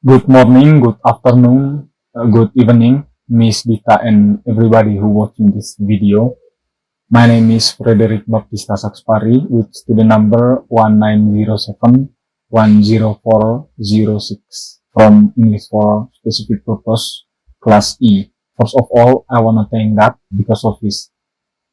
Good morning, good afternoon, good evening, Miss Dita and everybody who watching this video. My name is Frederik Baptista Sakspari with student number 1907-10406 from English for Specific Purpose, Class E. First of all, I want to thank God because of His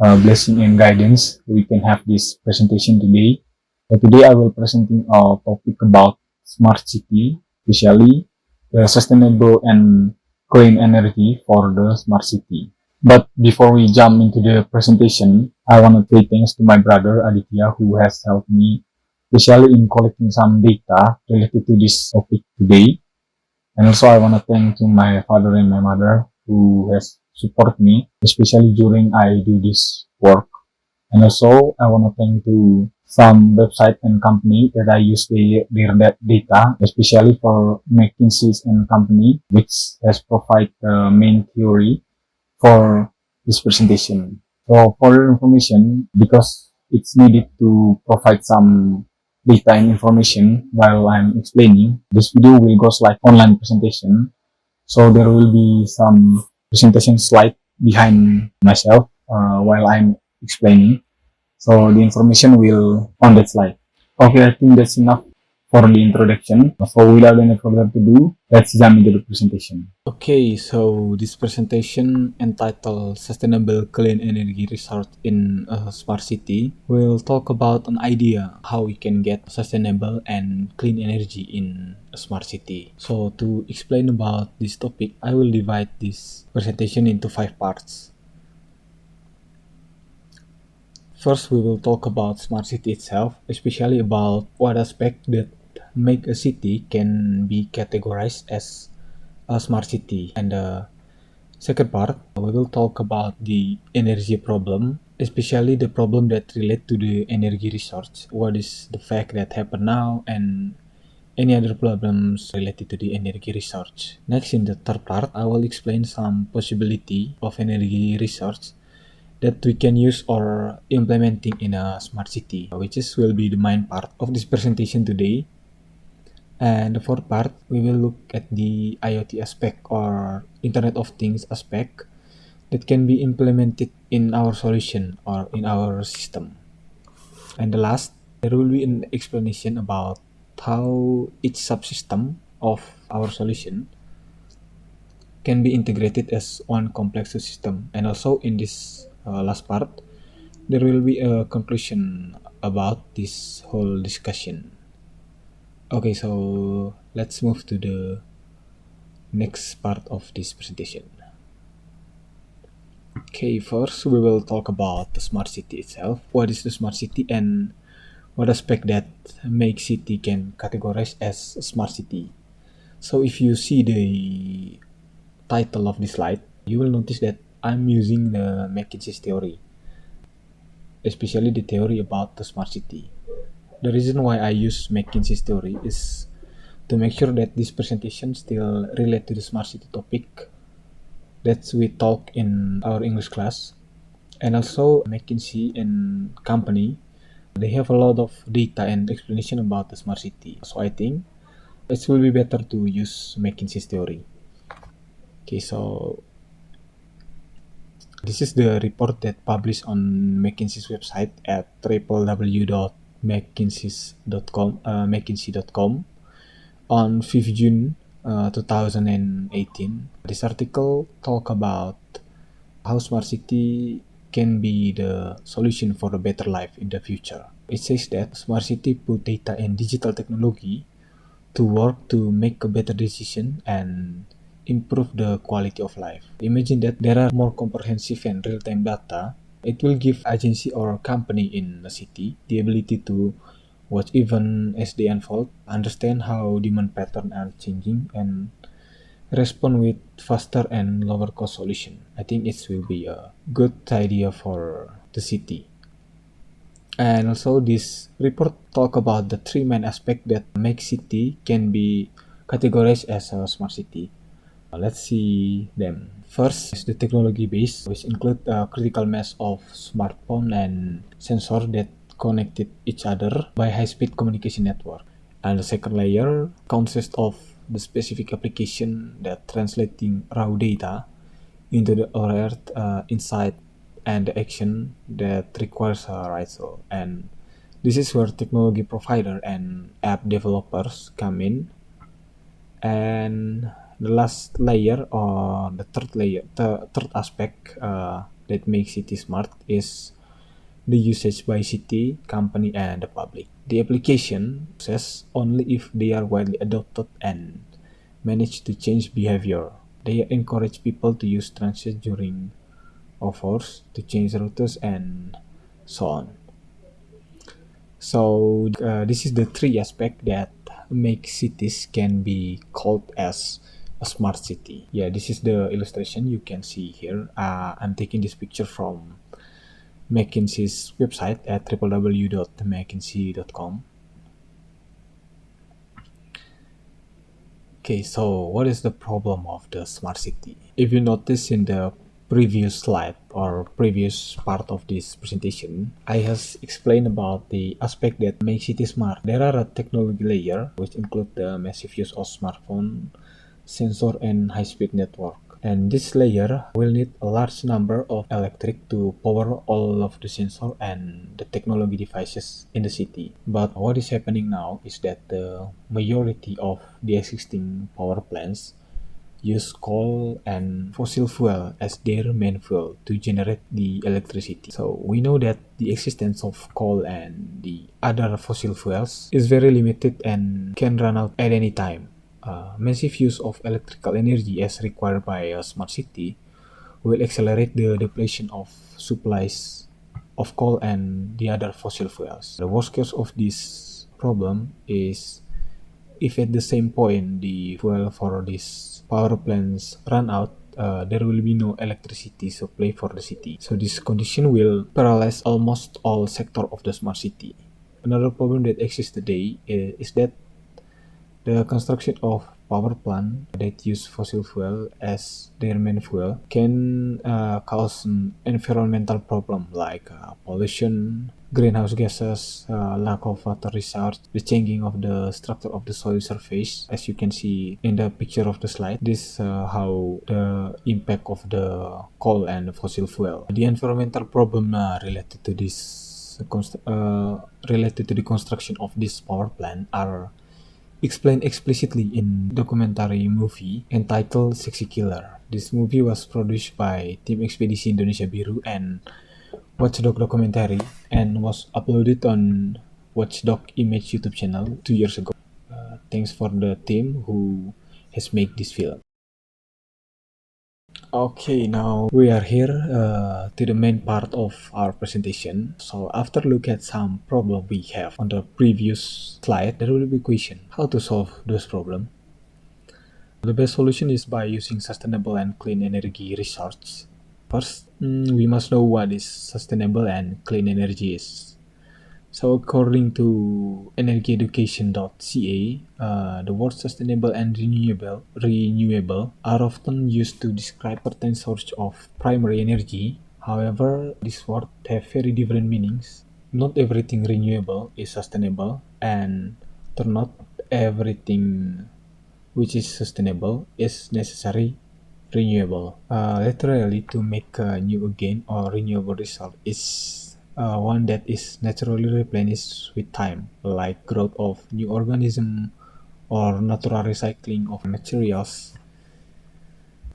blessing and guidance. We can have this presentation today. Today I will presenting a topic about smart city, especially the sustainable and clean energy for the smart city. But before we jump into the presentation, I want to say thanks to my brother Aditya who has helped me, especially in collecting some data related to this topic today. And also I want to thank to my father and my mother who has support me, especially during I do this work. And also I want to thank to some website and company that I use their data, especially for McKinsey and company, which has provided the main theory for this presentation. So for your information, because it's needed to provide some data and information while I'm explaining, this video will go like online presentation. So there will be some presentation slide behind myself while I'm explaining. So the information will on that slide. Okay, I think that's enough for the introduction. So without any further ado, let's jump into the presentation. Okay, so this presentation entitled Sustainable Clean Energy Resource in a Smart City will talk about an idea how we can get sustainable and clean energy in a smart city. So to explain about this topic, I will divide this presentation into 5 parts. First, we will talk about smart city itself, especially about what aspect that make a city can be categorized as a smart city. And the second part, we will talk about the energy problem, especially the problem that relate to the energy resource. What is the fact that happen now and any other problems related to the energy resource. Next, in the third part, I will explain some possibility of energy resource that we can use or implementing in a smart city, which will be the main part of this presentation today. And the fourth part, we will look at the IoT aspect or Internet of Things aspect that can be implemented in our solution or in our system. And the last, there will be an explanation about how each subsystem of our solution can be integrated as one complex system. And also in this last part, there will be a conclusion about this whole discussion. Okay, so let's move to the next part of this presentation. Okay, first we will talk about the smart city itself. What is the smart city and what aspect that make city can categorize as a smart city? So if you see the title of this slide, you will notice that I'm using the McKinsey's theory, especially the theory about the smart city. The reason why I use McKinsey's theory is to make sure that this presentation still relate to the smart city topic that we talk in our English class. And also McKinsey and company, they have a lot of data and explanation about the smart city. So I think it will be better to use McKinsey's theory. Okay, so this is the report that published on McKinsey's website at www.mckinsey.com on 5th June 2018. This article talk about how smart city can be the solution for a better life in the future. It says that smart city put data and digital technology to work to make a better decision and improve the quality of life. Imagine that there are more comprehensive and real-time data. It will give agency or company in a city the ability to watch events as they unfold, understand how demand patterns are changing, and respond with faster and lower cost solution. I think it will be a good idea for the city. And also this report talk about the 3 main aspects that make city can be categorized as a smart city. Let's see them. First is the technology base, which include a critical mass of smartphone and sensor that connected each other by high-speed communication network. And the second layer consists of the specific application that translating raw data into the alert insight and the action that requires a right. So, and this is where technology provider and app developers come in. And the last layer, or the third layer, the third aspect that makes city smart is the usage by city, company, and the public. The application says only if they are widely adopted and manage to change behavior. They encourage people to use transit during offers, to change routes, and so on. So this is the three aspect that make cities can be called as a smart city. Yeah, this is the illustration you can see here. I'm taking this picture from McKinsey's website at www.mckinsey.com. Okay, so what is the problem of the smart city? If you notice in the previous slide or previous part of this presentation, I has explained about the aspect that makes it smart. There are a technology layer which include the massive use of smartphone, sensor, and high-speed network. And this layer will need a large number of electric to power all of the sensor and the technology devices in the city. But what is happening now is that the majority of the existing power plants use coal and fossil fuel as their main fuel to generate the electricity. So we know that the existence of coal and the other fossil fuels is very limited and can run out at any time. Massive use of electrical energy as required by a smart city will accelerate the depletion of supplies of coal and the other fossil fuels. The worst case of this problem is if at the same point the fuel for these power plants run out, there will be no electricity supply for the city. So this condition will paralyze almost all sector of the smart city. Another problem that exists today is that the construction of power plant that use fossil fuel as their main fuel can cause an environmental problem like pollution, greenhouse gases, lack of water resource, the changing of the structure of the soil surface. As you can see in the picture of the slide, this how the impact of the coal and fossil fuel. The environmental problem related to this related to the construction of this power plant are explained explicitly in documentary movie entitled Sexy Killer. This movie was produced by Tim Ekspedisi Indonesia Biru and Watchdog Documentary and was uploaded on Watchdog Image YouTube channel 2 years ago. Thanks for the team who has made this film. Okay, now we are here to the main part of our presentation. So after look at some problem we have on the previous slide, there will be question how to solve those problem. The best solution is by using sustainable and clean energy resource. First, we must know what is sustainable and clean energy is. So according to energyeducation.ca, the words sustainable and renewable are often used to describe certain source of primary energy. However, these words have very different meanings. Not everything renewable is sustainable, and not everything which is sustainable is necessary renewable. Literally, to make a new again or renewable result is one that is naturally replenished with time, like growth of new organism or natural recycling of materials.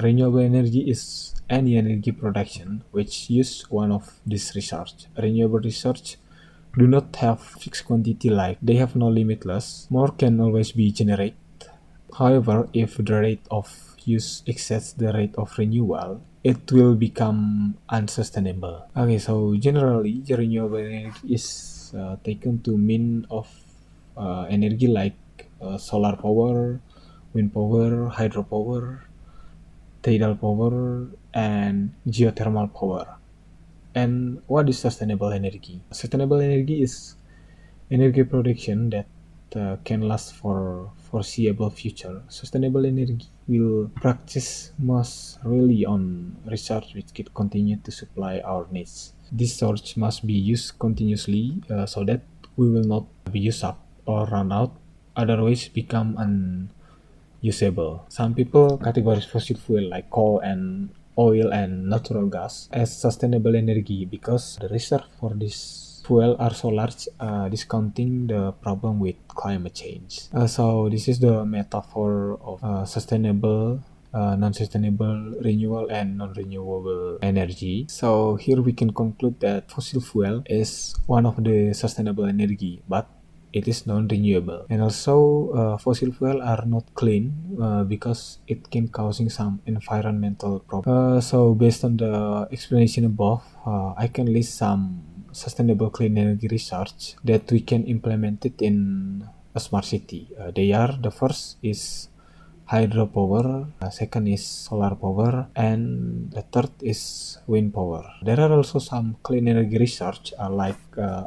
Renewable energy is any energy production which use one of these resources. Renewable resources do not have fixed quantity, like they have no limitless. More can always be generated. However, if the rate of use exceeds the rate of renewal, it will become unsustainable. Okay, so generally, renewable energy is taken to mean of energy like solar power, wind power, hydropower, tidal power, and geothermal power. And what is sustainable energy? Sustainable energy is energy production that can last for foreseeable future. Sustainable energy will practice must rely on research which can continue to supply our needs. This source must be used continuously so that we will not be used up or run out, otherwise become usable. Some people categorize fossil fuel like coal and oil and natural gas as sustainable energy because the reserve for this fuel are so large, discounting the problem with climate change. So this is the metaphor of sustainable, non-sustainable, renewable, and non-renewable energy. So here we can conclude that fossil fuel is one of the sustainable energy, but it is non-renewable. And also, fossil fuel are not clean because it can causing some environmental problems. So based on the explanation above, I can list some sustainable clean energy research that we can implement it in a smart city. They are, the first is hydropower, second is solar power, and the third is wind power. There are also some clean energy research like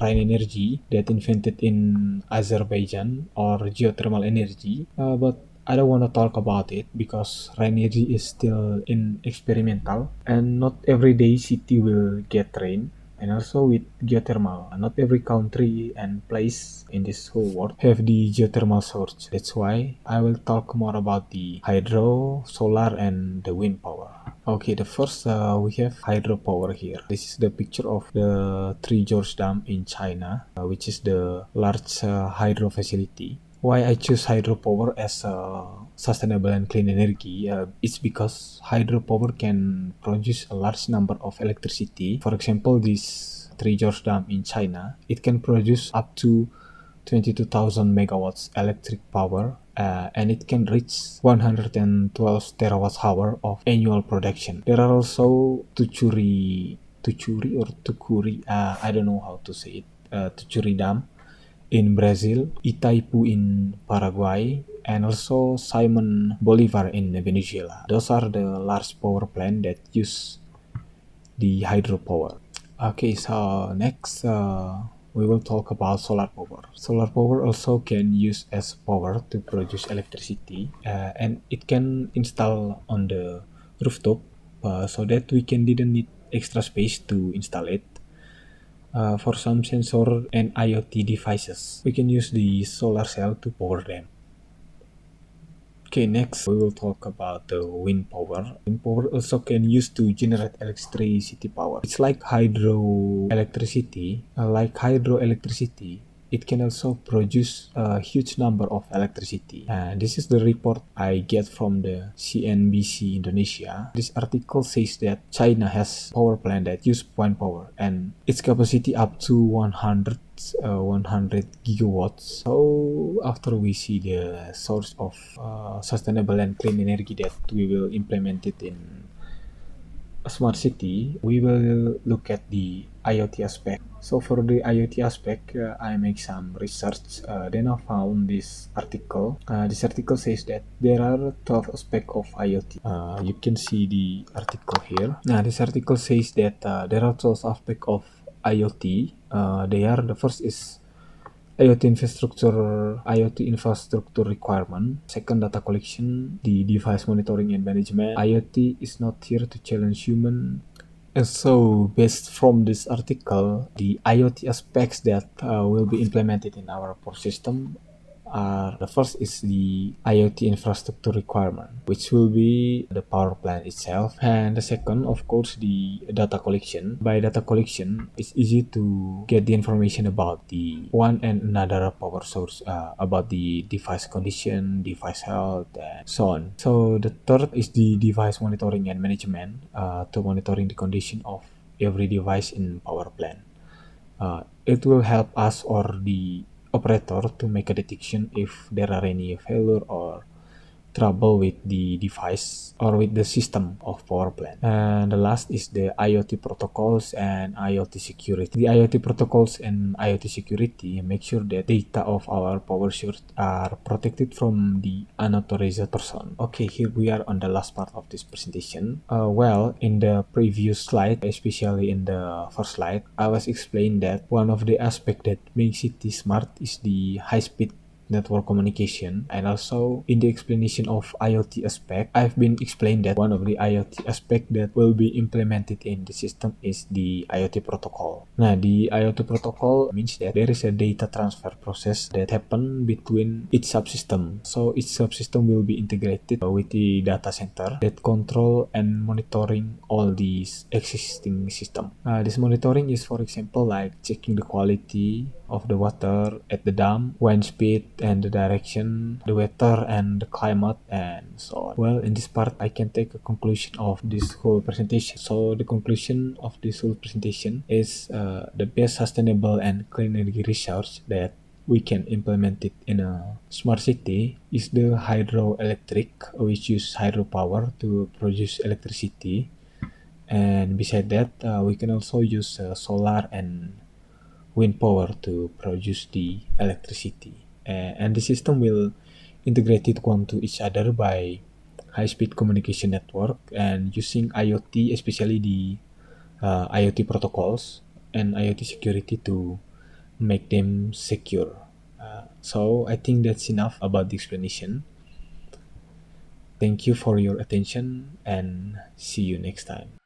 rain energy that invented in Azerbaijan or geothermal energy, but I don't want to talk about it because rain energy is still in experimental and not every day city will get rain. And also with geothermal, not every country and place in this whole world have the geothermal source. That's why I will talk more about the hydro, solar, and the wind power. Okay, the first we have hydropower here. This is the picture of the Three Gorges Dam in China, which is the large hydro facility. Why I choose hydropower as a sustainable and clean energy? It's because hydropower can produce a large number of electricity. For example, this Three Gorges Dam in China, it can produce up to 22,000 megawatts electric power, and it can reach 112 terawatt hour of annual production. There are also Tukuri, I don't know how to say it, Tucuri Dam in Brazil, Itaipu in Paraguay, and also Simon Bolivar in Venezuela. Those are the large power plant that use the hydropower. Okay, so next we will talk about solar power. Solar power also can use as power to produce electricity, and it can install on the rooftop so that we didn't need extra space to install it. For some sensor and IoT devices, we can use the solar cell to power them. Okay, next we will talk about the wind power. Wind power also can use to generate electricity power. It's like hydroelectricity. It can also produce a huge number of electricity. This is the report I get from the CNBC Indonesia. This article says that China has power plant that use wind power and its capacity up to 100 gigawatts. So after we see the source of sustainable and clean energy that we will implement it in a smart city, we will look at the IoT aspect. So for the IoT aspect, I make some research. Then I found this article. This article says that there are 12 aspects of IoT. You can see the article here. Now this article says that there are 12 aspects of IoT. The first is IoT infrastructure requirement. Second, data collection, the device monitoring and management. IoT is not here to challenge human. And so, based from this article, the IoT aspects that will be implemented in our power system are, the first is the IoT infrastructure requirement, which will be the power plant itself. And the second, of course, the data collection. By data collection, it's easy to get the information about the one and another power source, about the device condition, device health, and so on. So the third is the device monitoring and management, to monitoring the condition of every device in power plant. It will help us or the operator to make a detection if there are any failure or trouble with the device or with the system of power plant. And the last is the IoT protocols and IoT security. The IoT protocols and IoT security make sure that data of our power source are protected from the unauthorized person. Okay, here we are on the last part of this presentation. Well, in the previous slide, especially in the first slide, I was explained that one of the aspects that makes it smart is the high-speed network communication. And also in the explanation of IoT aspect, I've been explained that one of the IoT aspect that will be implemented in the system is the IoT protocol. Nah, the IoT protocol means that there is a data transfer process that happen between each subsystem. So each subsystem will be integrated with the data center that control and monitoring all these existing system. This monitoring is, for example, like checking the quality of the water at the dam, wind speed and the direction, the weather and the climate, and so on. Well, in this part, I can take a conclusion of this whole presentation. So the conclusion of this whole presentation is the best sustainable and clean energy resource that we can implement it in a smart city is the hydroelectric, which use hydropower to produce electricity. And beside that, we can also use solar and wind power to produce the electricity. And the system will integrate it one to each other by high-speed communication network and using IoT, especially the IoT protocols and IoT security to make them secure. So I think that's enough about the explanation. Thank you for your attention and see you next time.